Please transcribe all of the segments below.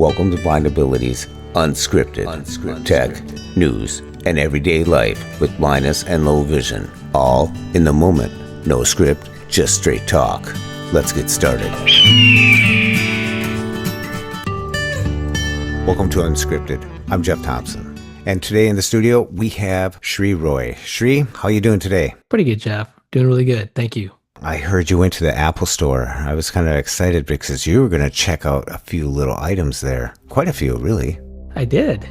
Welcome to Blind Abilities Unscripted Tech, News, and Everyday Life with blindness and low vision. All in the moment. No script, just straight talk. Let's get started. Welcome to Unscripted. I'm Jeff Thompson. And today in the studio, we have Sree Roy. Sree, how you doing today? Pretty good, Jeff. Doing really good. Thank you. I heard you went to the Apple store. I was kind of excited because you were going to check out a few little items there. Quite a few, really. I did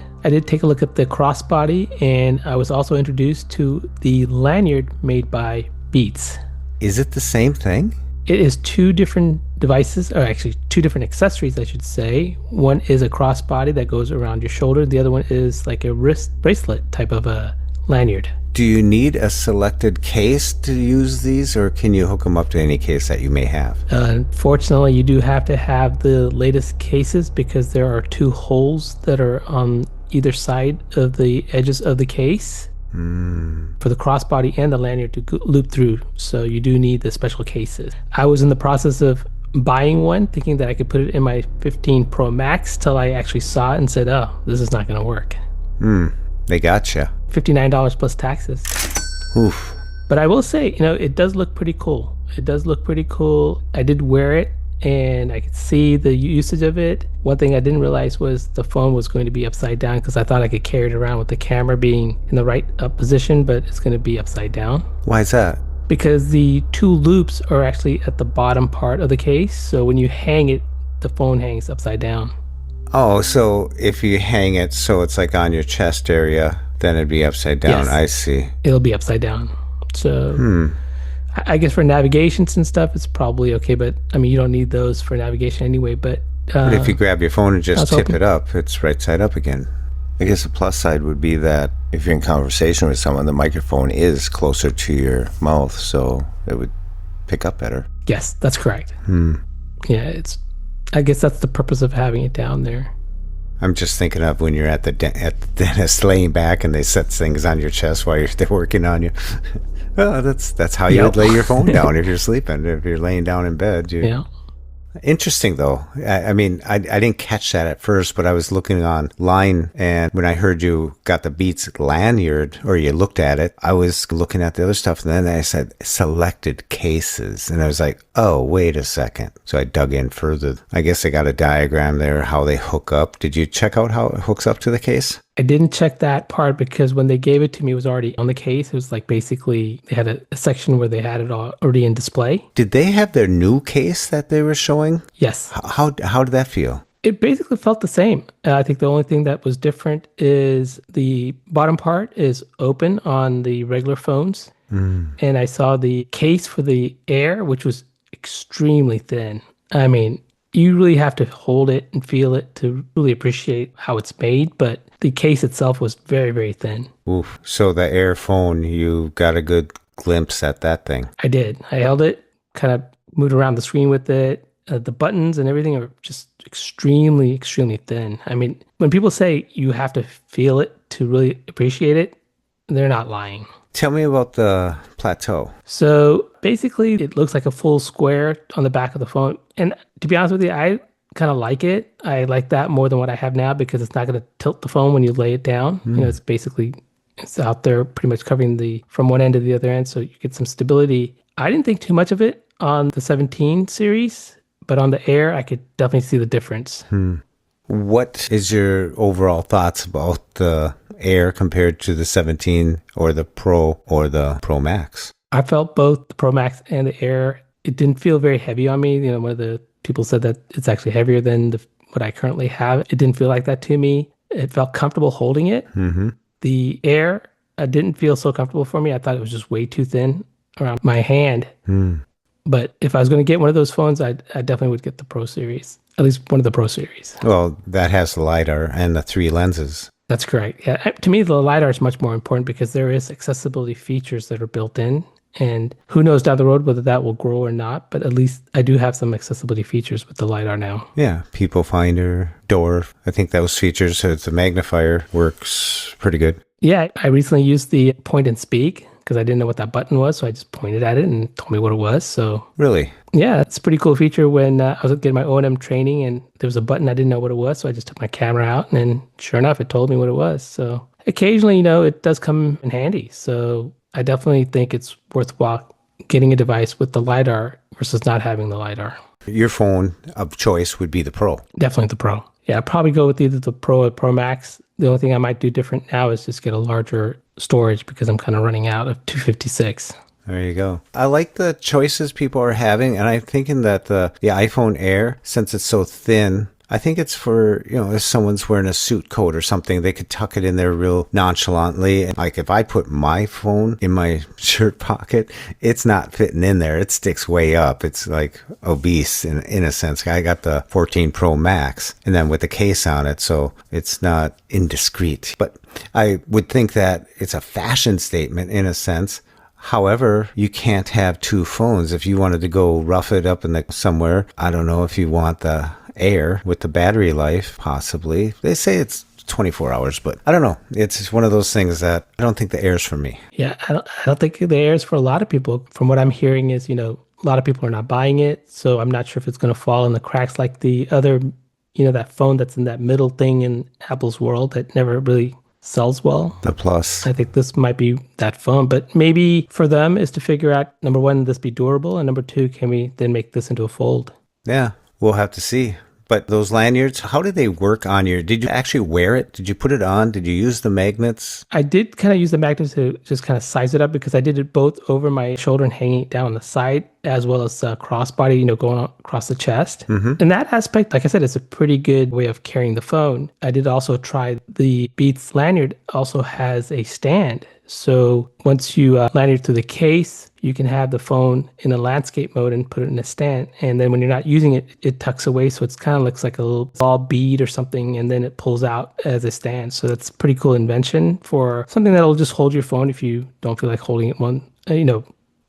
take a look at the crossbody, and I was also introduced to the lanyard made by Beats. Is it the same thing? It is two different devices, or actually two different accessories, I should say. One is a crossbody that goes around your shoulder. The other one is like a wrist bracelet type of a lanyard. Do you need a selected case to use these, or can you hook them up to any case that you may have? Unfortunately, you do have to have the latest cases because there are two holes that are on either side of the edges of the case for the crossbody and the lanyard to loop through. So you do need the special cases. I was in the process of buying one, thinking that I could put it in my 15 Pro Max, till I actually saw it and said, oh, this is not going to work. They gotcha. $59 plus taxes. Oof. But I will say, it does look pretty cool. I did wear it and I could see the usage of it. One thing I didn't realize was the phone was going to be upside down, because I thought I could carry it around with the camera being in the right up position, but it's going to be upside down. Why is that? Because the two loops are actually at the bottom part of the case. So when you hang it, the phone hangs upside down. Oh, so if you hang it so it's like on your chest area, then it'd be upside down. Yes. I see. It'll be upside down. So I guess for navigations and stuff, it's probably okay. But I mean, you don't need those for navigation anyway. But if you grab your phone and just tip it up, it's right side up again. I guess the plus side would be that if you're in conversation with someone, the microphone is closer to your mouth, so it would pick up better. Yes, that's correct. Yeah, I guess that's the purpose of having it down there. I'm just thinking of when you're at the dentist laying back and they set things on your chest while they're working on you. Well, that's how you would lay your phone down if you're sleeping. If you're laying down in bed. Yeah. Interesting, though. I mean, I didn't catch that at first, but I was looking online, and when I heard you got the Beats lanyard, or you looked at it, I was looking at the other stuff, and then I said selected cases, and I was like, oh, wait a second. So I dug in further. I guess they got a diagram there, how they hook up. Did you check out how it hooks up to the case? I didn't check that part because when they gave it to me, it was already on the case. It was like basically they had a section where they had it already in display. Did they have their new case that they were showing? Yes. How did that feel? It basically felt the same. I think the only thing that was different is the bottom part is open on the regular phones. And I saw the case for the Air, which was extremely thin. I mean, you really have to hold it and feel it to really appreciate how it's made, but the case itself was very, very thin. Oof. So the Air phone, you got a good glimpse at that thing. I did. I held it, kind of moved around the screen with it. The buttons and everything are just extremely, extremely thin. I mean, when people say you have to feel it to really appreciate it, they're not lying. Tell me about the plateau. So basically, it looks like a full square on the back of the phone. And to be honest with you, I kind of like it. I like that more than what I have now because it's not going to tilt the phone when you lay it down. It's out there pretty much covering from one end to the other end, so you get some stability. I didn't think too much of it on the 17 series, but on the Air, I could definitely see the difference. What is your overall thoughts about the Air compared to the 17 or the Pro or the Pro Max? I felt both the Pro Max and the Air. It didn't feel very heavy on me. One of the people said that it's actually heavier than what I currently have. It didn't feel like that to me. It felt comfortable holding it. The Air didn't feel so comfortable for me. I thought it was just way too thin around my hand. But if I was going to get one of those phones, I definitely would get the Pro Series, at least one of the Pro Series. Well, that has the LiDAR and the 3 lenses. That's correct. Yeah, to me, the LiDAR is much more important because there is accessibility features that are built in. And who knows down the road whether that will grow or not, but at least I do have some accessibility features with the LiDAR now. Yeah, people finder, door. I think those features, so it's a magnifier, works pretty good. Yeah, I recently used the point and speak because I didn't know what that button was. So I just pointed at it and it told me what it was. So Really? yeah, it's a pretty cool feature when I was getting my O&M training and there was a button I didn't know what it was. So I just took my camera out and then sure enough, it told me what it was. So occasionally, it does come in handy. So I definitely think it's worthwhile getting a device with the LiDAR versus not having the LiDAR. Your phone of choice would be the Pro. Definitely the Pro. Yeah, I'd probably go with either the Pro or Pro Max. The only thing I might do different now is just get a larger storage because I'm kind of running out of 256. There you go. I like the choices people are having, and I'm thinking that the iPhone Air, since it's so thin, I think it's for, if someone's wearing a suit coat or something, they could tuck it in there real nonchalantly. And like if I put my phone in my shirt pocket, it's not fitting in there. It sticks way up. It's like obese in a sense. I got the 14 Pro Max and then with the case on it, so it's not indiscreet. But I would think that it's a fashion statement in a sense. However, you can't have two phones. If you wanted to go rough it up somewhere, I don't know if you want the Air with the battery life, possibly. They say it's 24 hours, but I don't know. It's one of those things that I don't think the Air's for me. Yeah, I don't think the Air's for a lot of people. From what I'm hearing is, a lot of people are not buying it. So I'm not sure if it's going to fall in the cracks like the other, that phone that's in that middle thing in Apple's world that never really sells well. The Plus. I think this might be that phone, but maybe for them is to figure out, number one, this be durable, and number two, can we then make this into a fold? Yeah, we'll have to see. But those lanyards, how did they work on did you actually wear it? Did you put it on? Did you use the magnets? I did kind of use the magnets to just kind of size it up because I did it both over my shoulder and hanging it down on the side, as well as crossbody, going across the chest. In that aspect, like I said, it's a pretty good way of carrying the phone. I did also try the Beats lanyard also has a stand. So once you lanyard through the case, you can have the phone in a landscape mode and put it in a stand. And then when you're not using it, it tucks away. So it's kind of looks like a little ball bead or something. And then it pulls out as a stand. So that's a pretty cool invention for something that'll just hold your phone if you don't feel like holding it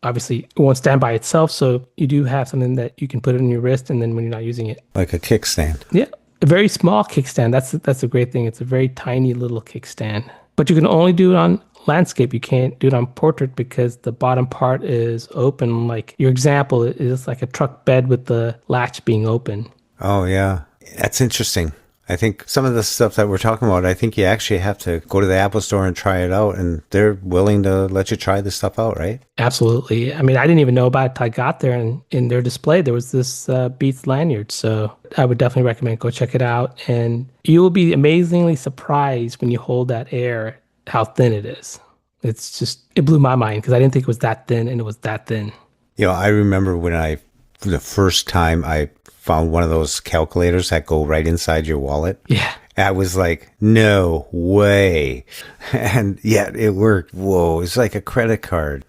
obviously it won't stand by itself. So you do have something that you can put it in your wrist and then when you're not using it. Like a kickstand. Yeah. A very small kickstand. That's a great thing. It's a very tiny little kickstand. But you can only do it on landscape. You can't do it on portrait because the bottom part is open. Like your example is like a truck bed with the latch being open. Oh, yeah. That's interesting. I think some of the stuff that we're talking about, I think you actually have to go to the Apple store and try it out, and they're willing to let you try this stuff out, right? Absolutely. I mean, I didn't even know about it till I got there, and in their display, there was this Beats lanyard. So I would definitely recommend go check it out, and you will be amazingly surprised when you hold that Air how thin it is. It blew my mind because I didn't think it was that thin, and it was that thin. I remember when the first time I found one of those calculators that go right inside your wallet. Yeah. I was like, no way. And yet it worked. Whoa, it's like a credit card.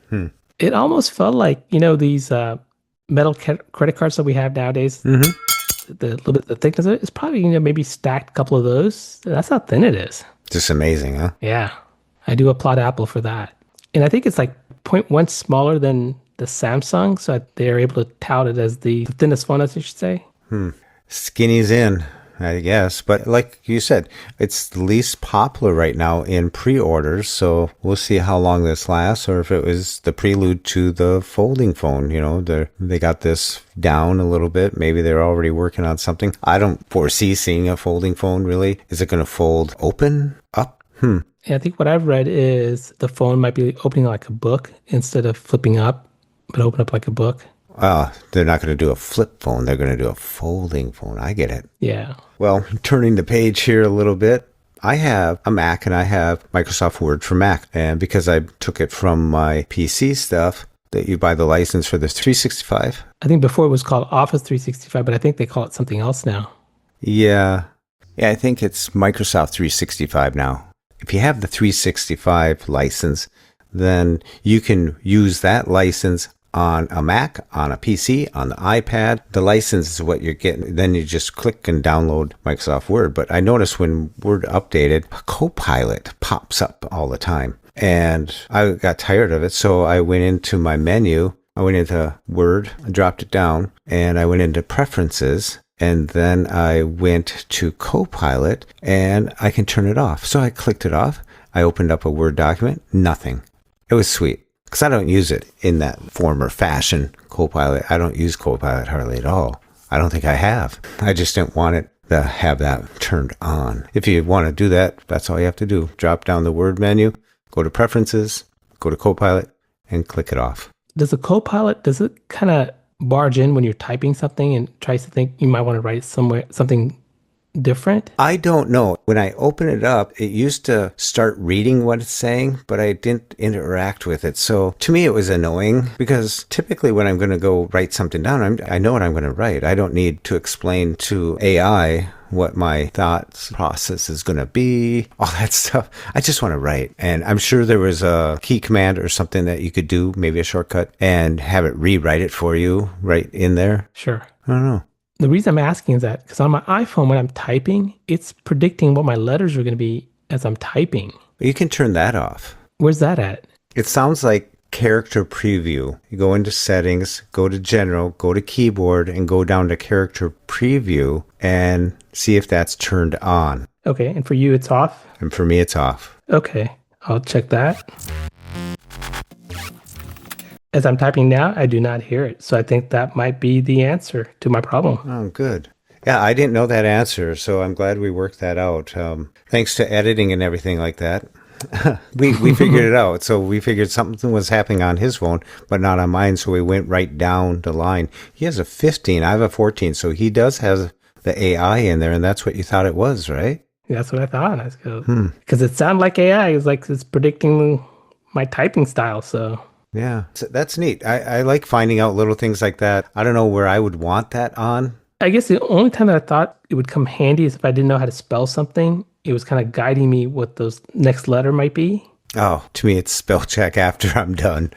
It almost felt like, these metal credit cards that we have nowadays. Mm-hmm. The little bit, the thickness of it is probably, maybe stacked a couple of those. That's how thin it is. Just amazing, huh? Yeah. I do applaud Apple for that. And I think it's like 0.1 smaller than the Samsung, so they're able to tout it as the thinnest phone, as you should say. Skinny's in, I guess. But like you said, it's the least popular right now in pre-orders, so we'll see how long this lasts, or if it was the prelude to the folding phone. They got this down a little bit. Maybe they're already working on something. I don't foresee seeing a folding phone, really. Is it going to fold open, up? Yeah, I think what I've read is the phone might be opening like a book instead of flipping up, but open up like a book. They're not going to do a flip phone. They're going to do a folding phone. I get it. Yeah. Well, turning the page here a little bit, I have a Mac and I have Microsoft Word for Mac. And because I took it from my PC stuff, that you buy the license for the 365. I think before it was called Office 365, but I think they call it something else now. Yeah, I think it's Microsoft 365 now. If you have the 365 license, then you can use that license on a Mac, on a PC, on the iPad. The license is what you're getting. Then you just click and download Microsoft Word. But I noticed when Word updated, CoPilot pops up all the time. And I got tired of it. So I went into my menu. I went into Word, I dropped it down, and I went into Preferences. And then I went to CoPilot and I can turn it off. So I clicked it off. I opened up a Word document. Nothing. It was sweet. Because I don't use it in that form or fashion, CoPilot. I don't use CoPilot hardly at all. I don't think I have. I just didn't want it to have that turned on. If you want to do that, that's all you have to do. Drop down the word menu, go to preferences, go to CoPilot, and click it off. Does the CoPilot, does it kind of barge in when you're typing something and tries to think you might want to write somewhere something different? I don't know. When I open it up, it used to start reading what it's saying, but I didn't interact with it. So to me, it was annoying because typically when I'm going to go write something down, I know what I'm going to write. I don't need to explain to AI what my thoughts process is going to be, all that stuff. I just want to write. And I'm sure there was a key command or something that you could do, maybe a shortcut, and have it rewrite it for you right in there. Sure. I don't know. The reason I'm asking is that because on my iPhone, when I'm typing, it's predicting what my letters are going to be as I'm typing. You can turn that off. Where's that at? It sounds like character preview. You go into settings, go to general, go to keyboard, and go down to character preview and see if that's turned on. Okay, and for you, it's off? And for me, it's off. Okay, I'll check that. As I'm typing now, I do not hear it. So I think that might be the answer to my problem. Oh, good. Yeah, I didn't know that answer, so I'm glad we worked that out. Thanks to editing and everything like that. we figured it out. So we figured something was happening on his phone, but not on mine. So we went right down the line. He has a 15. I have a 14. So he does have the AI in there, and that's what you thought it was, right? That's what I thought. I go, because it sounded like AI. It's like it's predicting my typing style. So yeah, that's neat. I like finding out little things like that. I don't know where I would want that on. I guess the only time that I thought it would come handy is if I didn't know how to spell something. It was kind of guiding me what those next letter might be. Oh, to me, it's spell check after I'm done.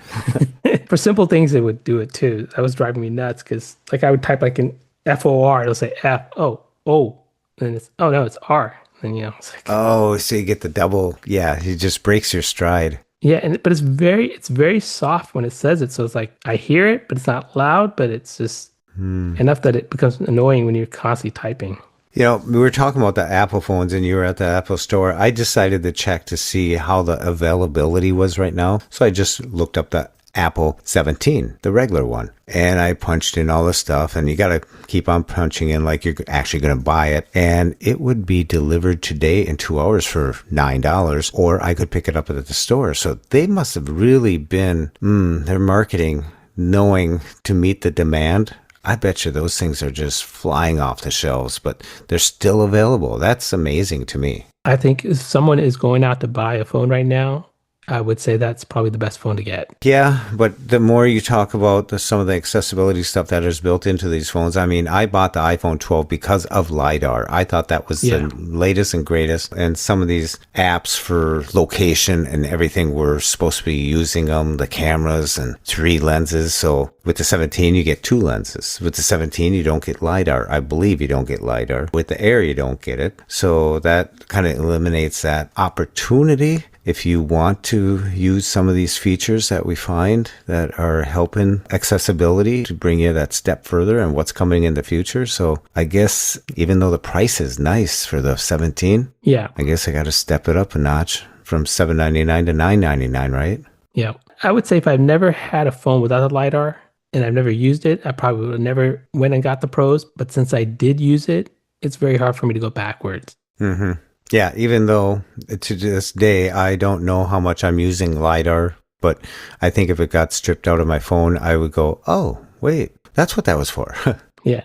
For simple things, it would do it too. That was driving me nuts because like I would type like an FOR, it'll say F, O, O, and it's, oh no, it's R. And it's like, oh, so you get the double. Yeah, it just breaks your stride. Yeah, but it's very soft when it says it. So it's like I hear it, but it's not loud, but it's just enough that it becomes annoying when you're constantly typing. We were talking about the Apple phones and you were at the Apple store. I decided to check to see how the availability was right now. So I just looked up the Apple 17, the regular one. And I punched in all the stuff, and you got to keep on punching in like you're actually going to buy it. And it would be delivered today in 2 hours for $9, or I could pick it up at the store. So they must have really been, their marketing knowing to meet the demand. I bet you those things are just flying off the shelves, but they're still available. That's amazing to me. I think if someone is going out to buy a phone right now, I would say that's probably the best phone to get. Yeah, but the more you talk about some of the accessibility stuff that is built into these phones, I mean, I bought the iPhone 12 because of LiDAR. I thought that was the latest and greatest. And some of these apps for location and everything were supposed to be using them, the cameras and 3 lenses. So with the 17, you get 2 lenses. With the 17, you don't get LiDAR. I believe you don't get LiDAR. With the Air, you don't get it. So that kind of eliminates that opportunity. If you want to use some of these features that we find that are helping accessibility to bring you that step further and what's coming in the future. So I guess even though the price is nice for the 17, I guess I got to step it up a notch from $799 to $999, right? Yeah. I would say if I've never had a phone without a LiDAR and I've never used it, I probably would have never went and got the Pros. But since I did use it, it's very hard for me to go backwards. Mm-hmm. Yeah, even though to this day, I don't know how much I'm using LiDAR, but I think if it got stripped out of my phone, I would go, oh, wait, that's what that was for. Yeah.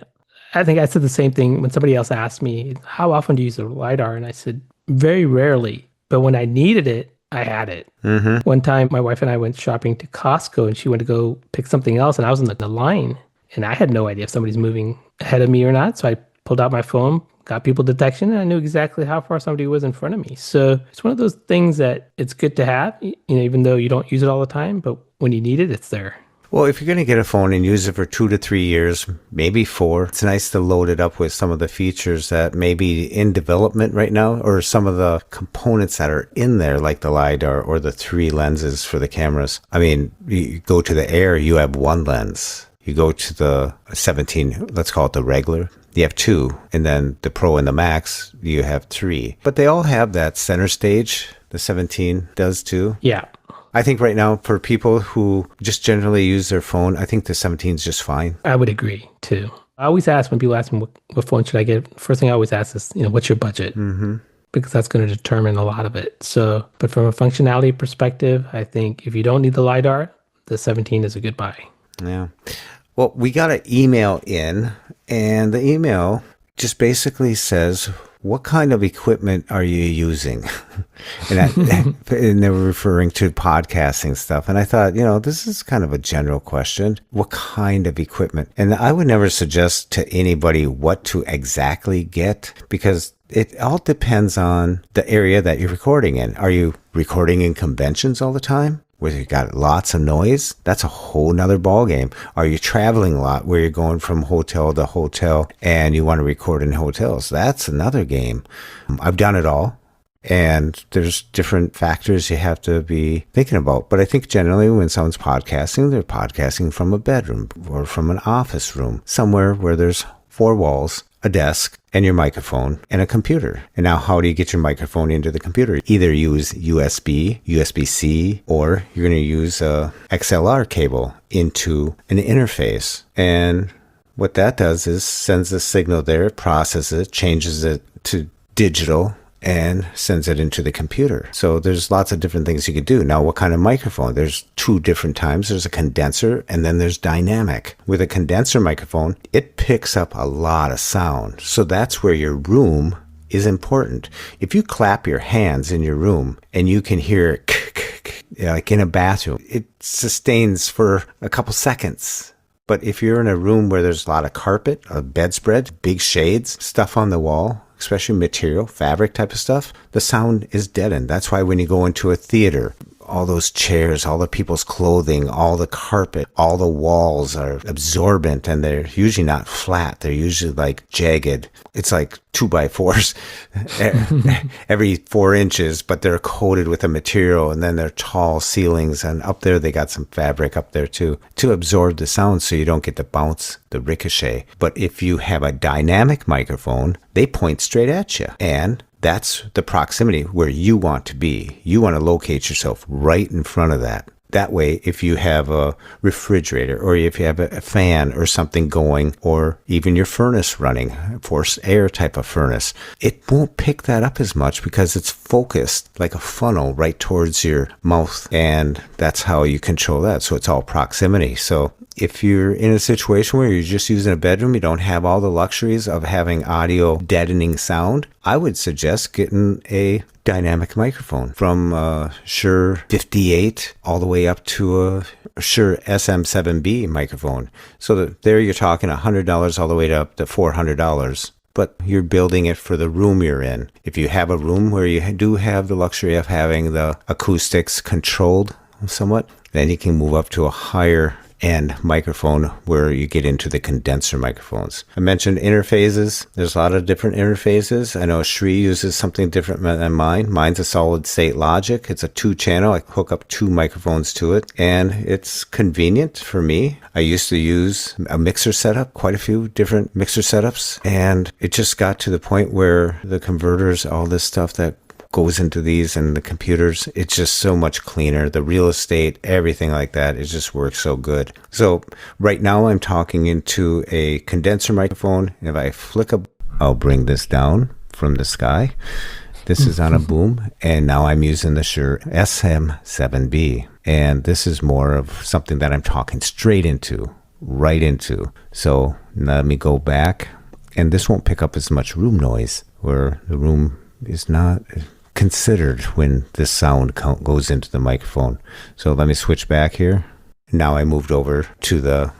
I think I said the same thing when somebody else asked me, how often do you use a LiDAR? And I said, very rarely. But when I needed it, I had it. Mm-hmm. One time, my wife and I went shopping to Costco, and she went to go pick something else, and I was in the line, and I had no idea if somebody's moving ahead of me or not. So I pulled out my phone, got people detection, and I knew exactly how far somebody was in front of me. So it's one of those things that it's good to have, even though you don't use it all the time, but when you need it, it's there. Well, if you're going to get a phone and use it for 2 to 3 years, maybe 4, it's nice to load it up with some of the features that may be in development right now, or some of the components that are in there, like the LiDAR or the 3 lenses for the cameras. I mean, you go to the Air, you have 1 lens. You go to the 17, let's call it the regular, you have 2. And then the Pro and the Max, you have 3. But they all have that center stage. The 17 does too. Yeah. I think right now for people who just generally use their phone, I think the 17 is just fine. I would agree too. I always ask when people ask me what phone should I get. First thing I always ask is, what's your budget? Mm-hmm. Because that's going to determine a lot of it. So, but from a functionality perspective, I think if you don't need the LiDAR, the 17 is a good buy. Yeah. Well, we got an email in, and the email just basically says, what kind of equipment are you using? And they were referring to podcasting stuff. And I thought, this is kind of a general question. What kind of equipment? And I would never suggest to anybody what to exactly get, because it all depends on the area that you're recording in. Are you recording in conventions all the time, where you got lots of noise? That's a whole nother ballgame. Are you traveling a lot, where you're going from hotel to hotel and you want to record in hotels? That's another game. I've done it all, and there's different factors you have to be thinking about. But I think generally when someone's podcasting, they're podcasting from a bedroom or from an office room, somewhere where there's four walls, a desk, and your microphone, and a computer. And now how do you get your microphone into the computer? Either use USB, USB-C, or you're going to use a XLR cable into an interface. And what that does is sends a signal there, processes it, changes it to digital, and sends it into the computer. So there's lots of different things you could do. Now, what kind of microphone? There's two different types. There's a condenser, and then there's dynamic. With a condenser microphone, it picks up a lot of sound. So that's where your room is important. If you clap your hands in your room and you can hear like in a bathroom, it sustains for a couple seconds. But if you're in a room where there's a lot of carpet, a bedspread, big shades, stuff on the wall, especially material, fabric type of stuff, the sound is deadened. That's why when you go into a theater, all those chairs, all the people's clothing, all the carpet, all the walls are absorbent, and they're usually not flat. They're usually like jagged. It's like 2x4s every 4 inches, but they're coated with a material, and then they're tall ceilings, and up there they got some fabric up there too to absorb the sound so you don't get the bounce, the ricochet. But if you have a dynamic microphone, they point straight at you, and that's the proximity where you want to be. You want to locate yourself right in front of that. That way, if you have a refrigerator, or if you have a fan or something going, or even your furnace running, forced air type of furnace, it won't pick that up as much because it's focused like a funnel right towards your mouth. And that's how you control that. So it's all proximity. So if you're in a situation where you're just using a bedroom, you don't have all the luxuries of having audio deadening sound, I would suggest getting a dynamic microphone from Shure 58 all the way up to a Shure SM7B microphone. So that there you're talking $100 all the way up to $400. But you're building it for the room you're in. If you have a room where you do have the luxury of having the acoustics controlled somewhat, then you can move up to a higher and microphone where you get into the condenser microphones. I mentioned interfaces. There's a lot of different interfaces. I know Sree uses something different than mine. Mine's a solid state logic. It's a 2-channel. I hook up 2 microphones to it, and it's convenient for me. I used to use a mixer setup, quite a few different mixer setups, and it just got to the point where the converters, all this stuff that goes into these and the computers, it's just so much cleaner. The real estate, everything like that, it just works so good. So right now I'm talking into a condenser microphone. If I flick I'll bring this down from the sky. This is on a boom, and now I'm using the Shure SM7B, and this is more of something that I'm talking straight into, right into. So let me go back, and this won't pick up as much room noise, where the room is not considered when this sound goes into the microphone. So let me switch back here. Now I moved over to the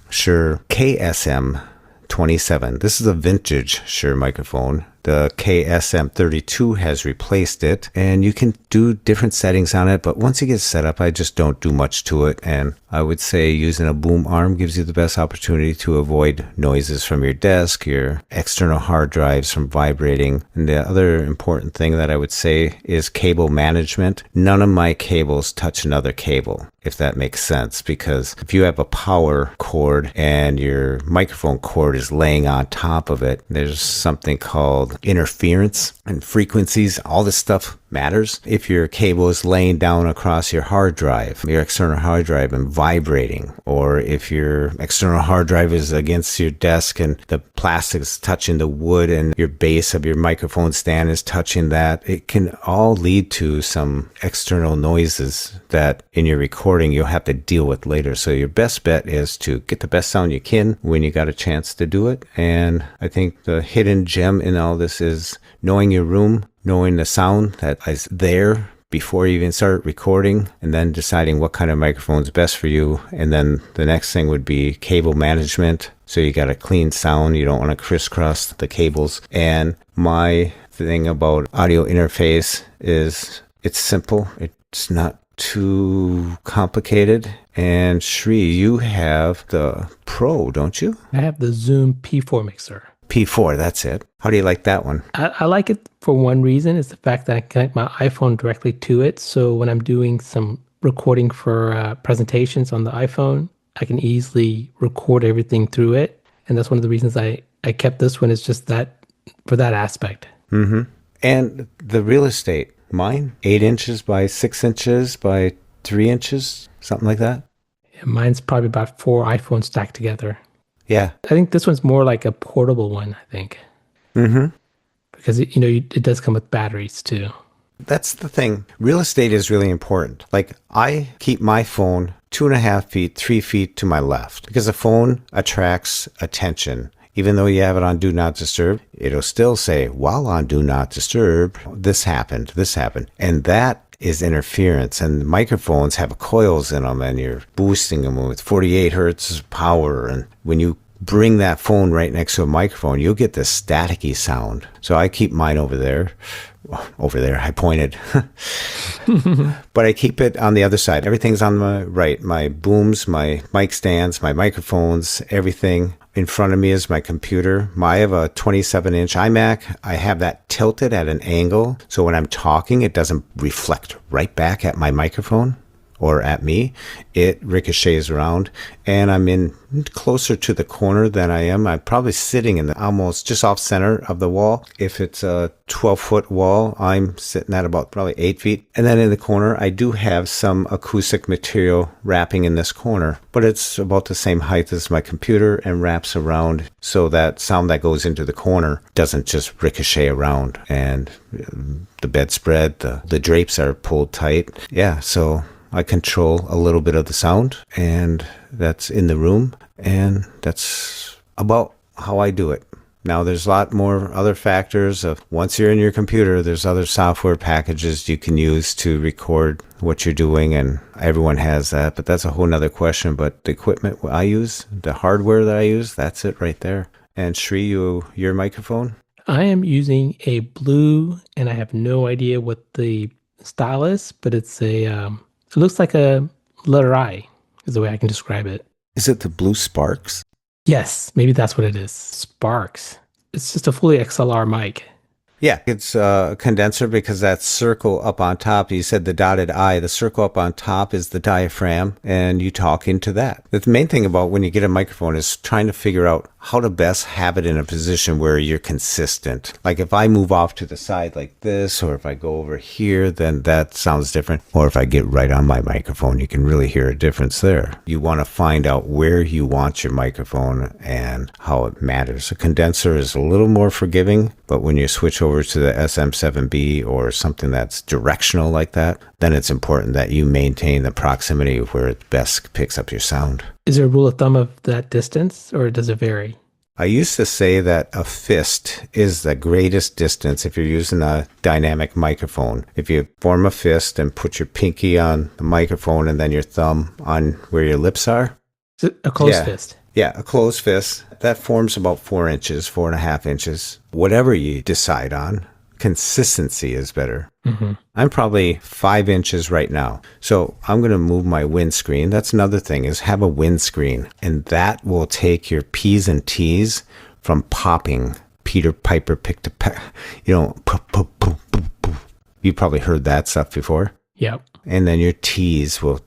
Shure KSM27. This is a vintage Shure microphone. The KSM32 has replaced it, and you can do different settings on it, but once you get set up, I just don't do much to it. And I would say using a boom arm gives you the best opportunity to avoid noises from your desk, your external hard drives from vibrating. And the other important thing that I would say is cable management. None of my cables touch another cable, if that makes sense, because if you have a power cord and your microphone cord is laying on top of it, there's something called interference and frequencies. All this stuff matters. If your cable is laying down across your hard drive, your external hard drive, and vibrating, or if your external hard drive is against your desk and the plastic is touching the wood and your base of your microphone stand is touching that, it can all lead to some external noises that in your recording you'll have to deal with later. So your best bet is to get the best sound you can when you got a chance to do it. And I think the hidden gem in all this is knowing your room, knowing the sound that is there before you even start recording, and then deciding what kind of microphone is best for you. And then the next thing would be cable management. So you got a clean sound. You don't want to crisscross the cables. And my thing about audio interface is it's simple. It's not too complicated. And Sree, you have the Pro, don't you? I have the Zoom P4 mixer. P4, that's it. How do you like that one? I like it for one reason. It's the fact that I connect my iPhone directly to it. So when I'm doing some recording for presentations on the iPhone, I can easily record everything through it. And that's one of the reasons I kept this one, is just that, for that aspect. Mm-hmm. And the real estate, mine, 8 inches by 6 inches by 3 inches, something like that. Yeah, mine's probably about 4 iPhones stacked together. Yeah. I think this one's more like a portable one, I think. Mm-hmm. Because, it does come with batteries too. That's the thing. Real estate is really important. Like, I keep my phone 2.5 feet, 3 feet to my left, because the phone attracts attention. Even though you have it on Do Not Disturb, it'll still say, while on Do Not Disturb, this happened. And that is interference. And microphones have coils in them, and you're boosting them with 48 hertz power. And when you bring that phone right next to a microphone, you'll get this staticky sound. So I keep mine over there. I pointed. But I keep it on the other side. Everything's on my right. My booms, my mic stands, my microphones, everything. In front of me is my computer. I have a 27-inch iMac. I have that tilted at an angle, so when I'm talking, it doesn't reflect right back at my microphone or at me. It ricochets around, and I'm in closer to the corner than I am. I'm probably sitting in the almost just off center of the wall. If it's a 12-foot wall, I'm sitting at about probably 8 feet. And then in the corner, I do have some acoustic material wrapping in this corner, but it's about the same height as my computer and wraps around, so that sound that goes into the corner doesn't just ricochet around. And the bedspread, the drapes are pulled tight. Yeah, so I control a little bit of the sound, and that's in the room, and that's about how I do it. Now, there's a lot more other factors of, once you're in your computer, there's other software packages you can use to record what you're doing, and everyone has that, but that's a whole nother question. But the equipment I use, the hardware that I use, that's it right there. And Sree, your microphone? I am using a blue, and I have no idea what the style is, but it's it looks like a letter I, is the way I can describe it. Is it the Blue Sparks? Yes, maybe that's what it is. Sparks. It's just a fully XLR mic. Yeah, it's a condenser, because that circle up on top, you said the dotted I, the circle up on top is the diaphragm, and you talk into that. The main thing about when you get a microphone is trying to figure out how to best have it in a position where you're consistent. Like, if I move off to the side like this, or if I go over here, then that sounds different. Or if I get right on my microphone, you can really hear a difference there. You want to find out where you want your microphone and how it matters. A condenser is a little more forgiving, but when you switch over to the SM7B or something that's directional like that, then it's important that you maintain the proximity of where it best picks up your sound. Is there a rule of thumb of that distance, or does it vary? I used to say that a fist is the greatest distance if you're using a dynamic microphone. If you form a fist and put your pinky on the microphone and then your thumb on where your lips are. Is it a closed fist? Yeah, a closed fist. That forms about 4 inches, 4.5 inches. Whatever you decide on, consistency is better. Mm-hmm. I'm probably 5 inches right now. So I'm going to move my windscreen. That's another thing, is have a windscreen. And that will take your P's and T's from popping. Peter Piper picked a you probably heard that stuff before. Yep. And then your T's will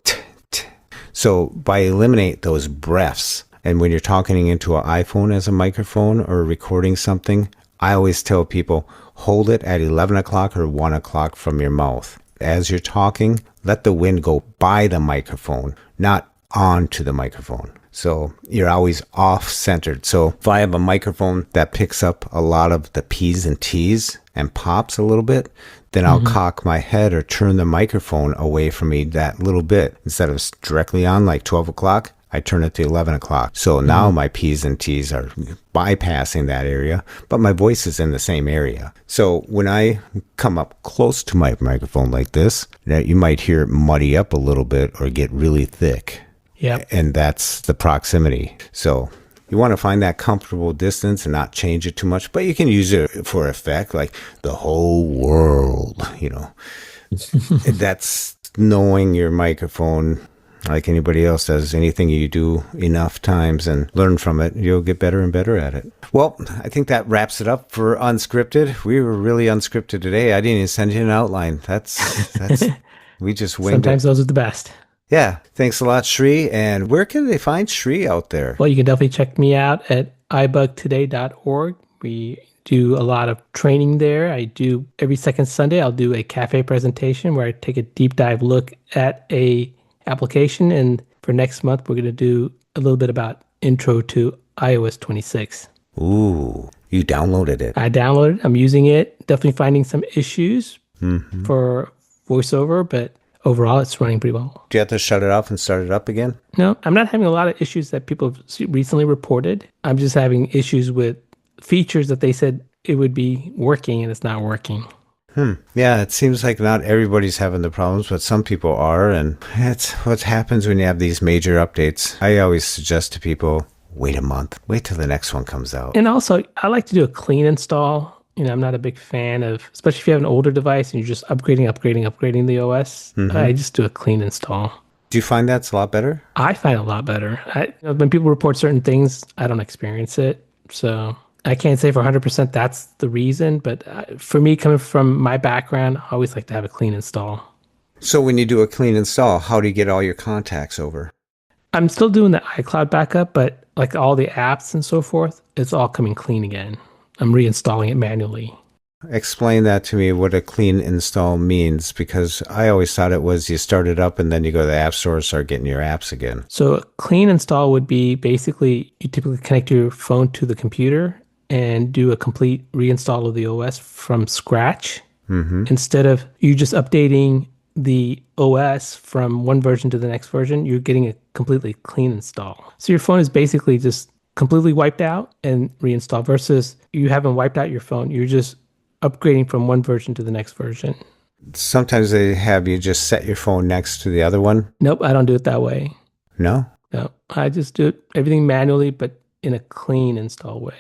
So by eliminate those breaths, and when you're talking into an iPhone as a microphone or recording something, I always tell people, hold it at 11 o'clock or 1 o'clock from your mouth. As you're talking, let the wind go by the microphone, not onto the microphone. So you're always off-centered. So if I have a microphone that picks up a lot of the P's and T's and pops a little bit, then I'll cock my head or turn the microphone away from me that little bit. Instead of directly on like 12 o'clock, I turn it to 11 o'clock. So now my P's and T's are bypassing that area, but my voice is in the same area. So when I come up close to my microphone like this, you might hear it muddy up a little bit or get really thick. Yeah. And that's the proximity. So you want to find that comfortable distance and not change it too much, but you can use it for effect, like the whole world, That's knowing your microphone like anybody else does. Anything you do enough times and learn from it, you'll get better and better at it. Well, I think that wraps it up for Unscripted. We were really unscripted today. I didn't even send you an outline. That's we just winged Sometimes it. those are the best. Yeah. Thanks a lot, Sree. And where can they find Sree out there? Well, you can definitely check me out at ibugtoday.org. We do a lot of training there. I do every second Sunday, I'll do a cafe presentation where I take a deep dive look at a application. And for next month, we're going to do a little bit about intro to iOS 26. Ooh, you downloaded it. I downloaded it. I'm using it. Definitely finding some issues for VoiceOver, but overall, it's running pretty well. Do you have to shut it off and start it up again? No, I'm not having a lot of issues that people have recently reported. I'm just having issues with features that they said it would be working and it's not working. Yeah, it seems like not everybody's having the problems, but some people are. And that's what happens when you have these major updates. I always suggest to people, wait a month. Wait till the next one comes out. And also, I like to do a clean install. I'm not a big fan of, especially if you have an older device and you're just upgrading the OS. I just do a clean install. Do you find that's a lot better? I find it a lot better. When people report certain things, I don't experience it. So I can't say for 100% that's the reason. But for me, coming from my background, I always like to have a clean install. So when you do a clean install, how do you get all your contacts over? I'm still doing the iCloud backup, but like all the apps and so forth, it's all coming clean again. I'm reinstalling it manually. Explain that to me, what a clean install means, because I always thought it was you start it up and then you go to the App Store and start getting your apps again. So a clean install would be basically you typically connect your phone to the computer and do a complete reinstall of the OS from scratch. Instead of you just updating the OS from one version to the next version, you're getting a completely clean install. So your phone is basically just completely wiped out and reinstall versus you haven't wiped out your phone. You're just upgrading from one version to the next version. Sometimes they have you just set your phone next to the other one. Nope, I don't do it that way. No? No, I just do everything manually, but in a clean install way.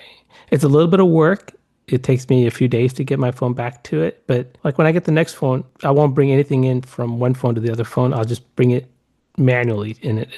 It's a little bit of work. It takes me a few days to get my phone back to it. But like when I get the next phone, I won't bring anything in from one phone to the other phone. I'll just bring it manually in it.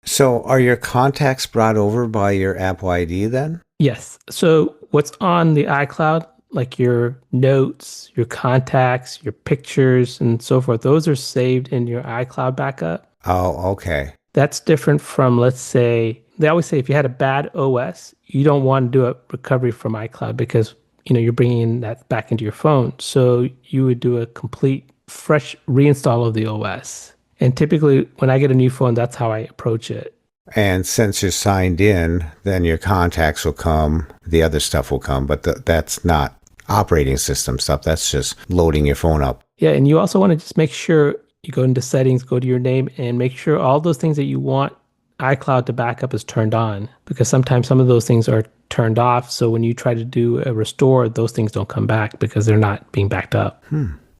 So are your contacts brought over by your Apple ID then? Yes. So what's on the iCloud, like your notes, your contacts, your pictures, and so forth, those are saved in your iCloud backup. Oh, okay. That's different from, let's say, they always say if you had a bad OS, you don't want to do a recovery from iCloud because, you're bringing that back into your phone. So you would do a complete fresh reinstall of the OS. And typically when I get a new phone, that's how I approach it. And since you're signed in, then your contacts will come, the other stuff will come, but that's not operating system stuff. That's just loading your phone up. Yeah, and you also want to just make sure you go into settings, go to your name, and make sure all those things that you want iCloud to back up is turned on, because sometimes some of those things are turned off. So when you try to do a restore, those things don't come back because they're not being backed up.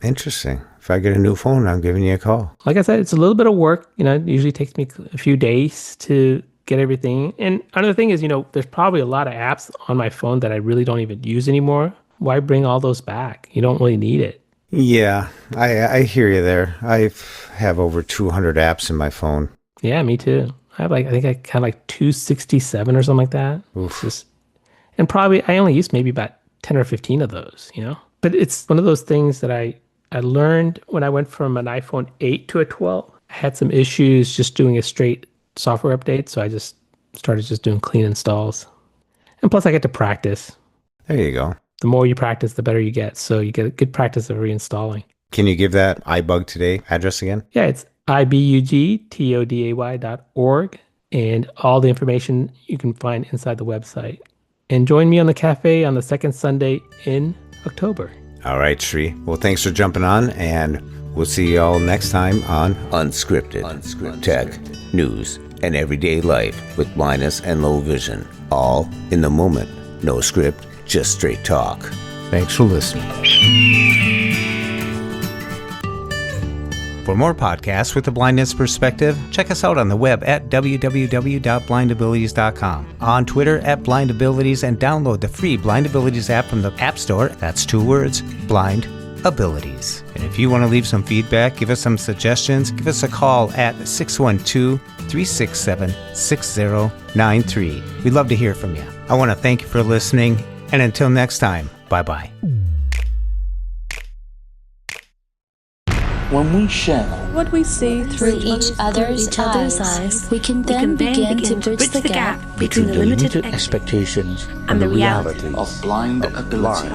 Interesting. If I get a new phone, I'm giving you a call. Like I said, it's a little bit of work. It usually takes me a few days to get everything. And another thing is, there's probably a lot of apps on my phone that I really don't even use anymore. Why bring all those back? You don't really need it. Yeah, I hear you there. I have over 200 apps in my phone. Yeah, me too. I think I have like 267 or something like that. And probably I only use maybe about 10 or 15 of those, But it's one of those things that I learned when I went from an iPhone 8 to a 12. I had some issues just doing a straight software update, so I just started just doing clean installs. And plus I get to practice. There you go. the more you practice, the better you get. So you get a good practice of reinstalling. Can you give that iBug Today address again? Yeah, it's ibugtoday.org, and all the information you can find inside the website. And join me on the cafe on the second Sunday in October. All right, Sree. Well, thanks for jumping on, and we'll see you all next time on Unscripted. Tech, news, and everyday life with blindness and low vision. All in the moment. No script, just straight talk. Thanks for listening. For more podcasts with a blindness perspective, check us out on the web at www.blindabilities.com, on Twitter at blindabilities, and download the free Blind Abilities app from the App Store. That's 2 words, Blind Abilities. And if you want to leave some feedback, give us some suggestions, give us a call at 612-367-6093. We'd love to hear from you. I want to thank you for listening, and until next time, bye-bye. When we share what we see through each other's eyes, we can then begin to bridge the gap between the limited expectations and the reality of blind abilities.